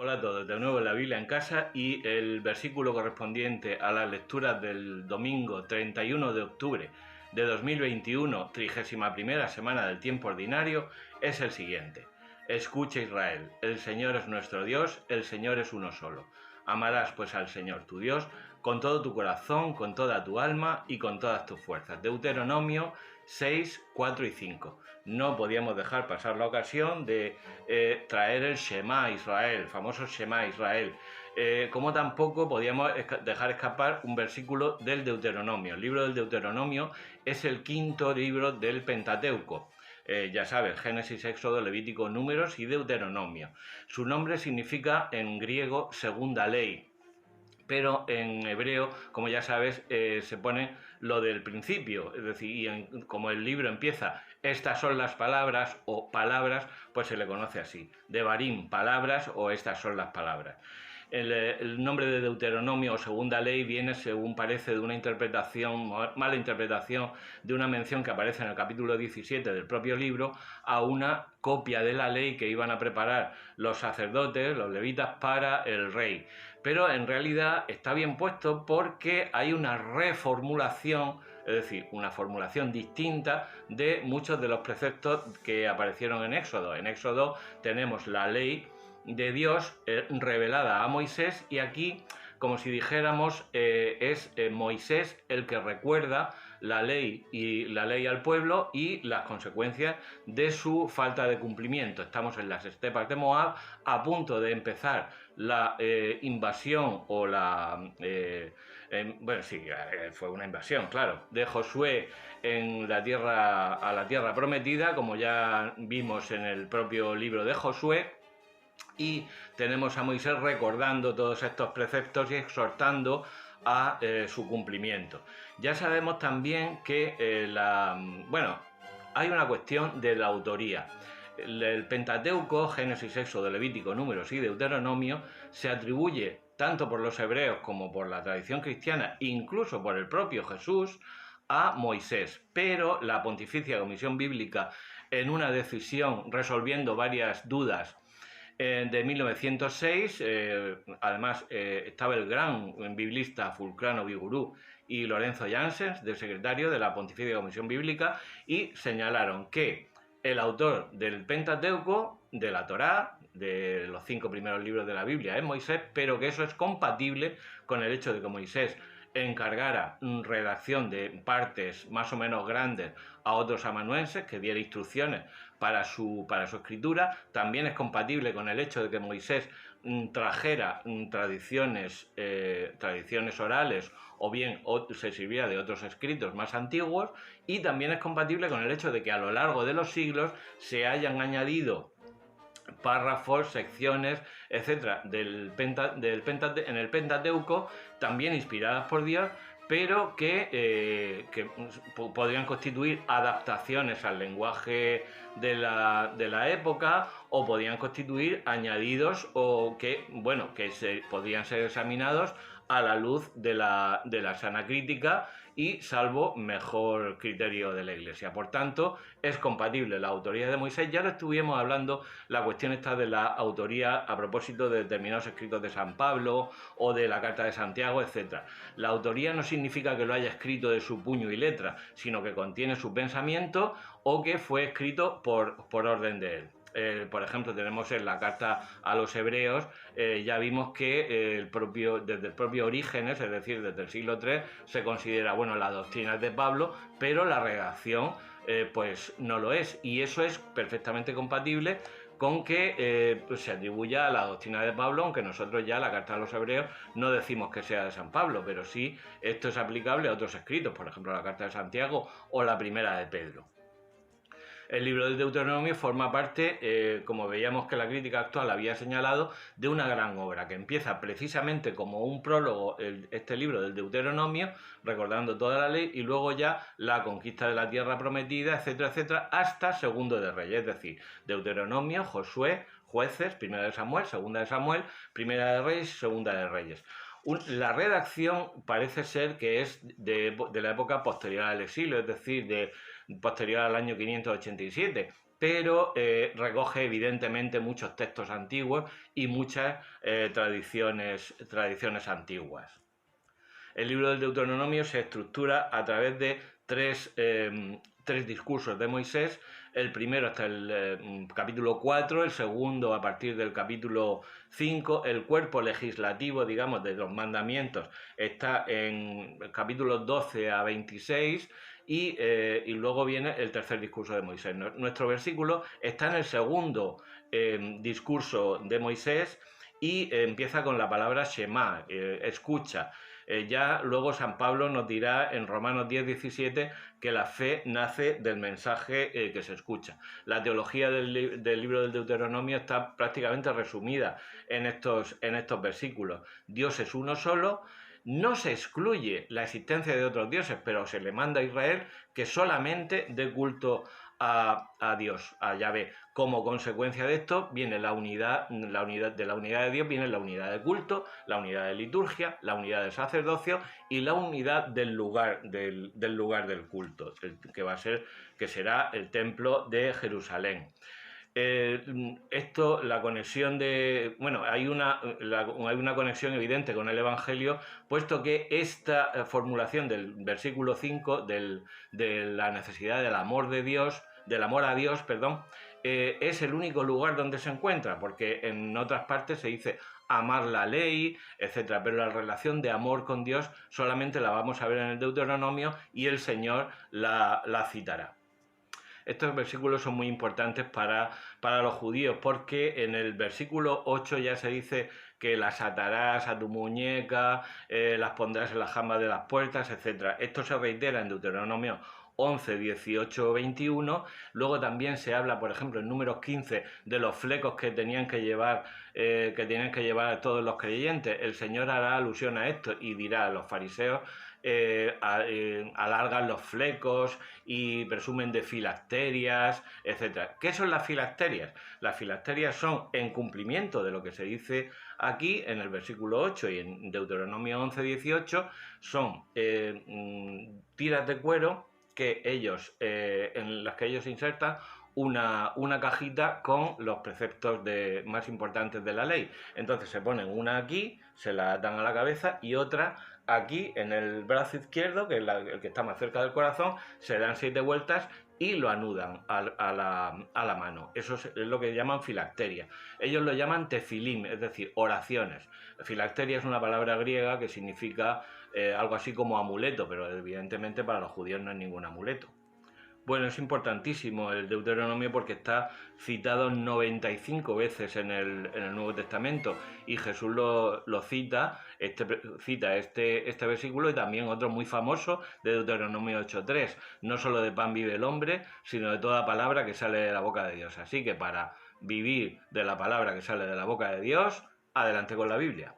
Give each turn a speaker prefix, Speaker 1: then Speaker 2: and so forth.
Speaker 1: Hola a todos, de nuevo en la Biblia en casa y el versículo correspondiente a las lecturas del domingo 31 de octubre de 2021, 31ª semana del tiempo ordinario, es el siguiente. Escucha Israel, el Señor es nuestro Dios, el Señor es uno solo. Amarás pues al Señor tu Dios con todo tu corazón, con toda tu alma y con todas tus fuerzas. Deuteronomio 6, 4 y 5. No podíamos dejar pasar la ocasión de traer el Shema Israel, el famoso Shema Israel, como tampoco podíamos dejar escapar un versículo del Deuteronomio. El libro del Deuteronomio es el quinto libro del Pentateuco. Ya sabes, Génesis, Éxodo, Levítico, Números y Deuteronomio. Su nombre significa en griego segunda ley, pero en hebreo, como ya sabes, se pone lo del principio, es decir, como el libro empieza, estas son las palabras o palabras, pues se le conoce así, Devarim, palabras o estas son las palabras. El nombre de Deuteronomio o segunda ley viene, según parece, de una interpretación, mala interpretación, de una mención que aparece en el capítulo 17 del propio libro a una copia de la ley que iban a preparar los sacerdotes, los levitas, para el rey. Pero en realidad está bien puesto porque hay una reformulación, es decir, una formulación distinta de muchos de los preceptos que aparecieron en Éxodo. En Éxodo tenemos la ley de Dios revelada a Moisés y aquí, como si dijéramos, es Moisés el que recuerda la ley y la ley al pueblo y las consecuencias de su falta de cumplimiento. Estamos en las estepas de Moab, a punto de empezar la invasión o la bueno, sí, fue una invasión, claro, de Josué en la tierra, a la tierra prometida, como ya vimos en el propio libro de Josué. Y tenemos a Moisés recordando todos estos preceptos y exhortando a su cumplimiento. Ya sabemos también que bueno, hay una cuestión de la autoría. El Pentateuco, Génesis, Éxodo, Levítico, Números y Deuteronomio, se atribuye tanto por los hebreos como por la tradición cristiana, incluso por el propio Jesús, a Moisés. Pero la Pontificia Comisión Bíblica, en una decisión resolviendo varias dudas de 1906, además estaba el gran biblista Fulcrano Vigurú y Lorenzo Janssens, del secretario de la Pontificia Comisión Bíblica, y señalaron que el autor del Pentateuco, de la Torá, de los 5 primeros libros de la Biblia, es Moisés, pero que eso es compatible con el hecho de que Moisés encargara redacción de partes más o menos grandes a otros amanuenses, que diera instrucciones para su escritura. También es compatible con el hecho de que Moisés trajera tradiciones orales o bien se sirviera de otros escritos más antiguos, y también es compatible con el hecho de que a lo largo de los siglos se hayan añadido párrafos, secciones, etcétera, en el Pentateuco, también inspiradas por Dios, pero que podrían constituir adaptaciones al lenguaje de la época, o podrían constituir añadidos, o que, bueno, que podrían ser examinados a la luz de la sana crítica y salvo mejor criterio de la Iglesia. Por tanto, es compatible la autoría de Moisés. Ya lo estuvimos hablando, la cuestión está de la autoría a propósito de determinados escritos de San Pablo o de la Carta de Santiago, etc. La autoría no significa que lo haya escrito de su puño y letra, sino que contiene su pensamiento o que fue escrito por orden de él. Por ejemplo, tenemos en la carta a los hebreos, ya vimos que desde el propio Orígenes, es decir, desde el siglo III, se considera, bueno, la doctrina de Pablo, pero la redacción pues no lo es, y eso es perfectamente compatible con que pues se atribuya a la doctrina de Pablo, aunque nosotros ya la carta a los hebreos no decimos que sea de San Pablo, pero sí esto es aplicable a otros escritos, por ejemplo la carta de Santiago o la primera de Pedro. El libro del Deuteronomio forma parte, como veíamos que la crítica actual había señalado, de una gran obra que empieza precisamente como un prólogo, este libro del Deuteronomio, recordando toda la ley, y luego ya la conquista de la tierra prometida, etcétera, etcétera, hasta Segundo de Reyes, es decir, Deuteronomio, Josué, Jueces, Primera de Samuel, Segunda de Samuel, Primera de Reyes, Segunda de Reyes. La redacción parece ser que es de la época posterior al exilio, es decir, posterior al año 587, pero recoge evidentemente muchos textos antiguos y muchas tradiciones antiguas. El libro del Deuteronomio se estructura a través de tres discursos de Moisés, el primero hasta el capítulo 4, el segundo a partir del capítulo 5, el cuerpo legislativo, digamos, de los mandamientos está en capítulos 12 a 26 y luego viene el tercer discurso de Moisés. Nuestro versículo está en el segundo discurso de Moisés y empieza con la palabra Shema, escucha. Ya luego San Pablo nos dirá en Romanos 10:17 que la fe nace del mensaje que se escucha. La teología del libro del Deuteronomio está prácticamente resumida en estos versículos. Dios es uno solo. No se excluye la existencia de otros dioses, pero se le manda a Israel que solamente dé culto a Dios, a Yahvé. Como consecuencia de esto viene la unidad de Dios, viene la unidad de culto, la unidad de liturgia, la unidad de sacerdocio y la unidad del lugar del culto, que será el templo de Jerusalén. La conexión hay una conexión evidente con el Evangelio, puesto que esta formulación del versículo 5 de la necesidad del amor de Dios, del amor a Dios, es el único lugar donde se encuentra, porque en otras partes se dice amar la ley, etcétera, pero la relación de amor con Dios solamente la vamos a ver en el Deuteronomio y el Señor la citará. Estos versículos son muy importantes para los judíos, porque en el versículo 8 ya se dice que las atarás a tu muñeca, las pondrás en las jambas de las puertas, etc. Esto se reitera en Deuteronomio 11, 18, 21. Luego también se habla, por ejemplo, en Números 15, de los flecos que tenían que llevar todos los creyentes. El Señor hará alusión a esto y dirá a los fariseos: alargan los flecos y presumen de filacterias, etc. ¿Qué son las filacterias? Las filacterias son, en cumplimiento de lo que se dice aquí en el versículo 8 y en Deuteronomio 11, 18, son tiras de cuero en las que ellos insertan una cajita con los preceptos más importantes de la ley. Entonces se ponen una aquí, se la atan a la cabeza, y otra aquí en el brazo izquierdo, que es el que está más cerca del corazón, se dan 7 vueltas y lo anudan a la mano. Eso es lo que llaman filacteria. Ellos lo llaman tefilim, es decir, oraciones. Filacteria es una palabra griega que significa algo así como amuleto, pero evidentemente para los judíos no es ningún amuleto. Bueno, es importantísimo el Deuteronomio porque está citado 95 veces en el Nuevo Testamento, y Jesús lo cita este versículo y también otro muy famoso de Deuteronomio 8:3. No solo de pan vive el hombre, sino de toda palabra que sale de la boca de Dios. Así que para vivir de la palabra que sale de la boca de Dios, adelante con la Biblia.